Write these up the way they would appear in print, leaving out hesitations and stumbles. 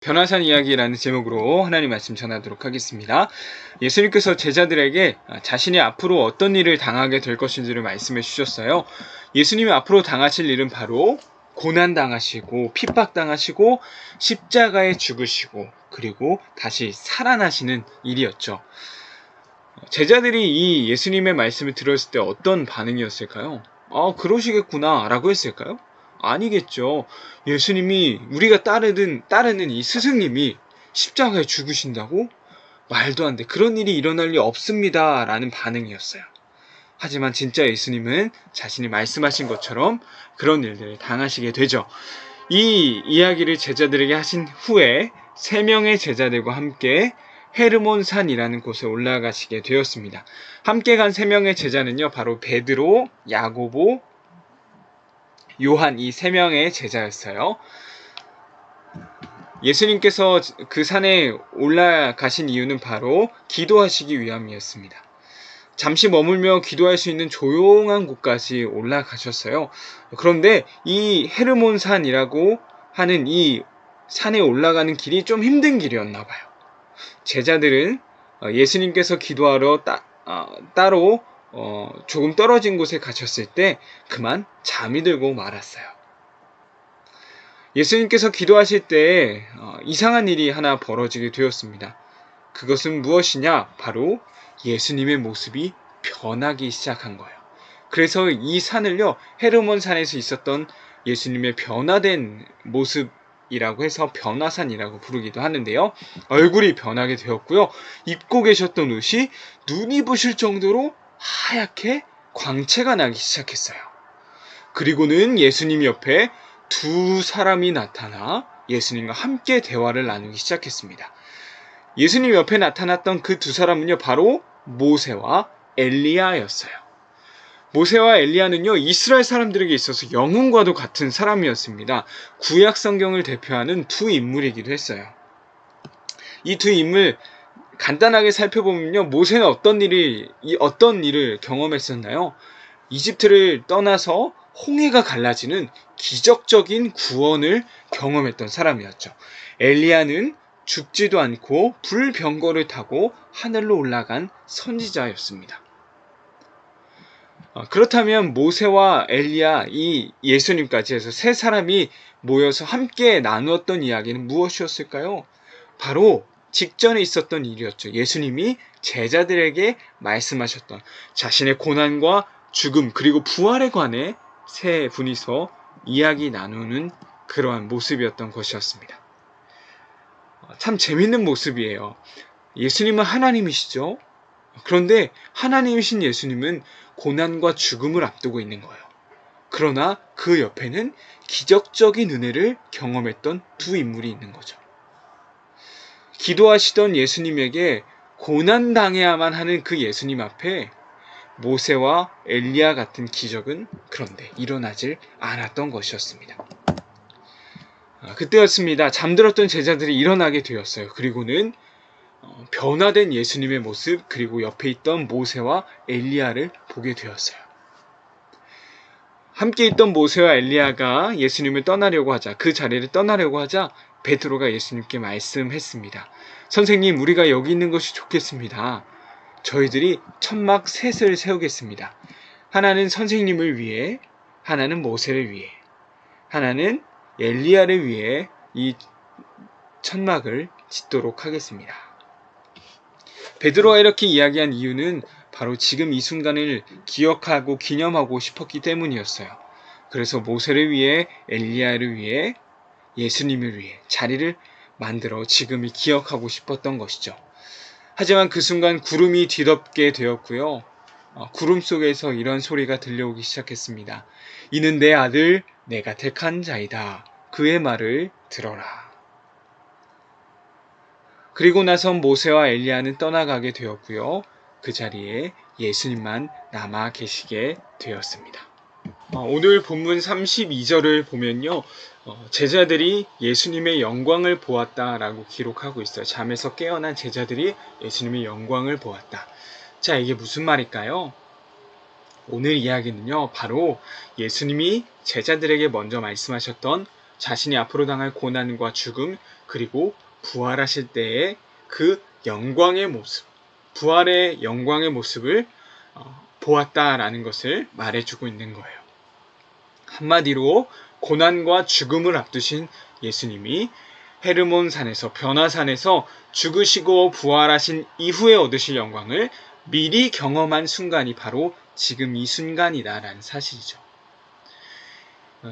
변화산 이야기라는 제목으로 하나님 말씀 전하도록 하겠습니다. 예수님께서 제자들에게 자신이 앞으로 어떤 일을 당하게 될 것인지를 말씀해 주셨어요. 예수님이 앞으로 당하실 일은 바로 고난당하시고 핍박당하시고 십자가에 죽으시고 그리고 다시 살아나시는 일이었죠. 제자들이 이 예수님의 말씀을 들었을 때 어떤 반응이었을까요? 그러시겠구나 라고 했을까요? 아니겠죠. 예수님이 우리가 따르는 이 스승님이 십자가에 죽으신다고? 말도 안 돼. 그런 일이 일어날 리 없습니다. 라는 반응이었어요. 하지만 진짜 예수님은 자신이 말씀하신 것처럼 그런 일들을 당하시게 되죠. 이 이야기를 제자들에게 하신 후에 3명의 제자들과 함께 헤르몬산이라는 곳에 올라가시게 되었습니다. 함께 간 3명의 제자는요, 바로 베드로, 야고보, 요한 이 3명의 제자였어요. 예수님께서 그 산에 올라가신 이유는 바로 기도하시기 위함이었습니다. 잠시 머물며 기도할 수 있는 조용한 곳까지 올라가셨어요. 그런데 이 헤르몬산이라고 하는 이 산에 올라가는 길이 좀 힘든 길이었나 봐요. 제자들은 예수님께서 기도하러 따로 조금 떨어진 곳에 가셨을 때 그만 잠이 들고 말았어요. 예수님께서 기도하실 때 이상한 일이 하나 벌어지게 되었습니다. 그것은 무엇이냐? 바로 예수님의 모습이 변하기 시작한 거예요. 그래서 이 산을요, 헤르몬 산에서 있었던 예수님의 변화된 모습이라고 해서 변화산이라고 부르기도 하는데요. 얼굴이 변하게 되었고요. 입고 계셨던 옷이 눈이 부실 정도로 하얗게 광채가 나기 시작했어요. 그리고는 예수님 옆에 2사람이 나타나 예수님과 함께 대화를 나누기 시작했습니다. 예수님 옆에 나타났던 그 2사람은요, 바로 모세와 엘리야였어요. 모세와 엘리야는요, 이스라엘 사람들에게 있어서 영웅과도 같은 사람이었습니다. 구약 성경을 대표하는 2인물이기도 했어요. 이 2인물 간단하게 살펴보면요, 모세는 어떤 일을 경험했었나요? 이집트를 떠나서 홍해가 갈라지는 기적적인 구원을 경험했던 사람이었죠. 엘리야는 죽지도 않고 불병거를 타고 하늘로 올라간 선지자였습니다. 그렇다면 모세와 엘리야, 이 예수님까지 해서 3사람이 모여서 함께 나누었던 이야기는 무엇이었을까요? 바로 직전에 있었던 일이었죠. 예수님이 제자들에게 말씀하셨던 자신의 고난과 죽음 그리고 부활에 관해 3분이서 이야기 나누는 그러한 모습이었던 것이었습니다. 참 재밌는 모습이에요. 예수님은 하나님이시죠. 그런데 하나님이신 예수님은 고난과 죽음을 앞두고 있는 거예요. 그러나 그 옆에는 기적적인 은혜를 경험했던 2인물이 있는 거죠. 기도하시던 예수님에게 고난당해야만 하는 그 예수님 앞에 모세와 엘리야 같은 기적은 그런데 일어나질 않았던 것이었습니다. 그때였습니다. 잠들었던 제자들이 일어나게 되었어요. 그리고는 변화된 예수님의 모습, 그리고 옆에 있던 모세와 엘리야를 보게 되었어요. 함께 있던 모세와 엘리야가 예수님을 떠나려고 하자, 그 자리를 떠나려고 하자 베드로가 예수님께 말씀했습니다. 선생님, 우리가 여기 있는 것이 좋겠습니다. 저희들이 천막 셋을 세우겠습니다. 하나는 선생님을 위해, 하나는 모세를 위해, 하나는 엘리야를 위해 이 천막을 짓도록 하겠습니다. 베드로가 이렇게 이야기한 이유는 바로 지금 이 순간을 기억하고 기념하고 싶었기 때문이었어요. 그래서 모세를 위해, 엘리야를 위해, 예수님을 위해 자리를 만들어 지금을 기억하고 싶었던 것이죠. 하지만 그 순간 구름이 뒤덮게 되었고요. 구름 속에서 이런 소리가 들려오기 시작했습니다. 이는 내 아들, 내가 택한 자이다. 그의 말을 들어라. 그리고 나선 모세와 엘리야는 떠나가게 되었고요. 그 자리에 예수님만 남아 계시게 되었습니다. 오늘 본문 32절을 보면요. 제자들이 예수님의 영광을 보았다라고 기록하고 있어요. 잠에서 깨어난 제자들이 예수님의 영광을 보았다. 자, 이게 무슨 말일까요? 오늘 이야기는요, 바로 예수님이 제자들에게 먼저 말씀하셨던 자신이 앞으로 당할 고난과 죽음, 그리고 부활하실 때의 그 영광의 모습, 부활의 영광의 모습을 보았다라는 것을 말해주고 있는 거예요. 한마디로 고난과 죽음을 앞두신 예수님이 헤르몬 산에서, 변화산에서 죽으시고 부활하신 이후에 얻으실 영광을 미리 경험한 순간이 바로 지금 이 순간이다라는 사실이죠.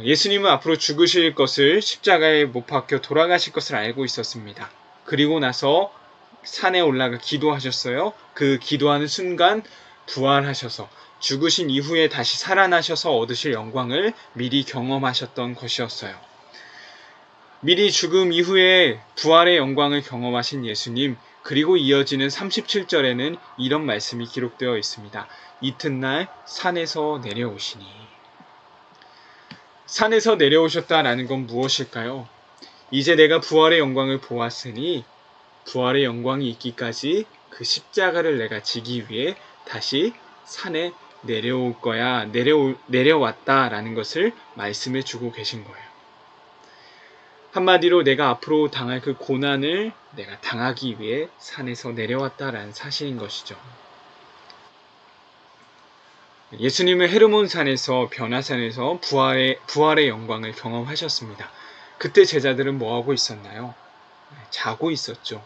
예수님은 앞으로 죽으실 것을, 십자가에 못 박혀 돌아가실 것을 알고 있었습니다. 그리고 나서 산에 올라가 기도하셨어요. 그 기도하는 순간 부활하셔서 죽으신 이후에 다시 살아나셔서 얻으실 영광을 미리 경험하셨던 것이었어요. 미리 죽음 이후에 부활의 영광을 경험하신 예수님, 그리고 이어지는 37절에는 이런 말씀이 기록되어 있습니다. 이튿날 산에서 내려오시니. 산에서 내려오셨다라는 건 무엇일까요? 이제 내가 부활의 영광을 보았으니 부활의 영광이 있기까지 그 십자가를 내가 지기 위해 다시 산에 내려올 거야, 내려왔다라는 것을 말씀해 주고 계신 거예요. 한마디로 내가 앞으로 당할 그 고난을 내가 당하기 위해 산에서 내려왔다라는 사실인 것이죠. 예수님은 헤르몬 산에서, 변화산에서 부활의 영광을 경험하셨습니다. 그때 제자들은 뭐하고 있었나요? 자고 있었죠.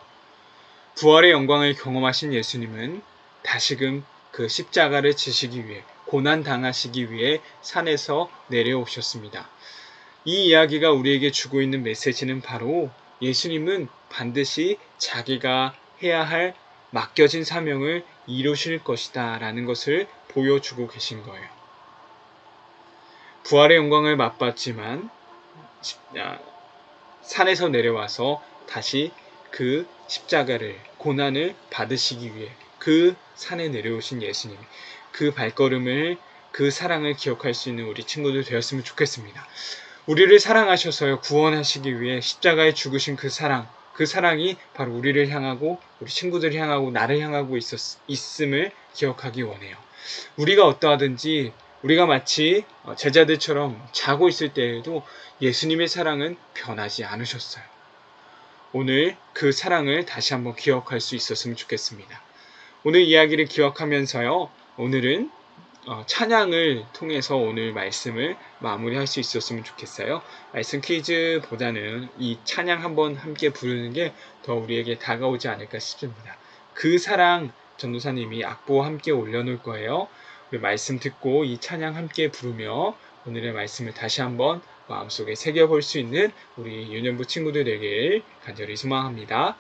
부활의 영광을 경험하신 예수님은 다시금 그 십자가를 지시기 위해, 고난 당하시기 위해 산에서 내려오셨습니다. 이 이야기가 우리에게 주고 있는 메시지는 바로 예수님은 반드시 자기가 해야 할 맡겨진 사명을 이루실 것이다 라는 것을 보여주고 계신 거예요. 부활의 영광을 맛봤지만 산에서 내려와서 다시 그 십자가를, 고난을 받으시기 위해 그 산에 내려오신 예수님, 그 발걸음을, 그 사랑을 기억할 수 있는 우리 친구들 되었으면 좋겠습니다. 우리를 사랑하셔서 구원하시기 위해 십자가에 죽으신 그 사랑이 바로 우리를 향하고, 우리 친구들을 향하고, 나를 향하고 있음을 기억하기 원해요. 우리가 어떠하든지, 우리가 마치 제자들처럼 자고 있을 때에도 예수님의 사랑은 변하지 않으셨어요. 오늘 그 사랑을 다시 한번 기억할 수 있었으면 좋겠습니다. 오늘 이야기를 기억하면서요, 오늘은 찬양을 통해서 오늘 말씀을 마무리할 수 있었으면 좋겠어요. 말씀 퀴즈보다는 이 찬양 한번 함께 부르는 게 더 우리에게 다가오지 않을까 싶습니다. 그 사랑 전도사님이 악보와 함께 올려놓을 거예요. 우리 말씀 듣고 이 찬양 함께 부르며 오늘의 말씀을 다시 한번 마음속에 새겨볼 수 있는 우리 유년부 친구들 되길 간절히 소망합니다.